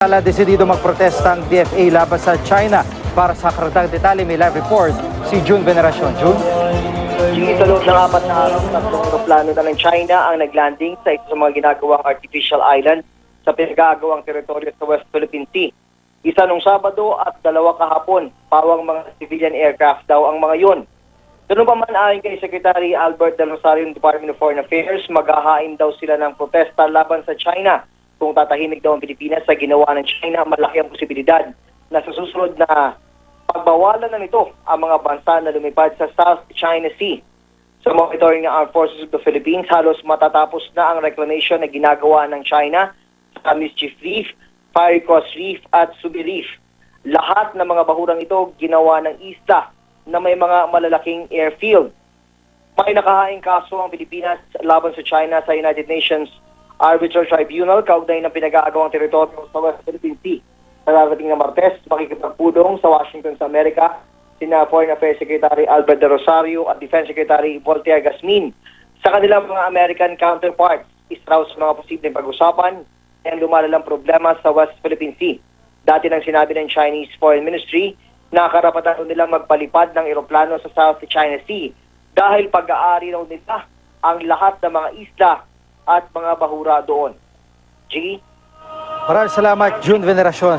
Desidido magprotesta ang DFA laban sa China. Para sa karagdag detalye, may live report si June Veneracion. June? Sa loob ng 4 na araw, 3 aeroplano na ng China ang naglanding sa isa sa mga ginagawang artificial island sa pinag-aagawang teritoryo sa West Philippine Sea. Isa nung Sabado at 2 kahapon, pawang mga civilian aircraft daw ang mga yun. Ganun pa man ayon kay Secretary Albert Del Rosario ng Department of Foreign Affairs, maghahain daw sila ng protesta laban sa China. Kung tatahimik daw ang Pilipinas sa ginawa ng China, malaki ang posibilidad na sa susunod na pagbawalan na nito ang mga bansa na lumipad sa South China Sea. Sa monitoring ng Armed Forces of the Philippines, halos matatapos na ang reclamation na ginagawa ng China sa Mischief Reef, Fiery Cross Reef at Subi Reef. Lahat ng mga bahurang ito ginawa ng isla na may mga malalaking airfield. May nakahaing kaso ang Pilipinas laban sa China sa United Nations Arbitral Tribunal kaugnay ng pinag-aagawang teritoryo sa West Philippine Sea. Sa darating na Martes, makikipagpulong sa Washington sa Amerika sina Foreign Affairs Secretary Albert De Rosario at Defense Secretary Voltaire Gasmin sa kanilang mga American counterparts. Isa raw sa mga posibleng pag-usapan ang lumalalang problema sa West Philippine Sea. Dati nang sinabi ng Chinese Foreign Ministry na karapatan nilang magpalipad ng eroplano sa South China Sea dahil pag-aari raw nila ang lahat ng mga isla at mga bahura doon. G. Maraming salamat, June Veneracion.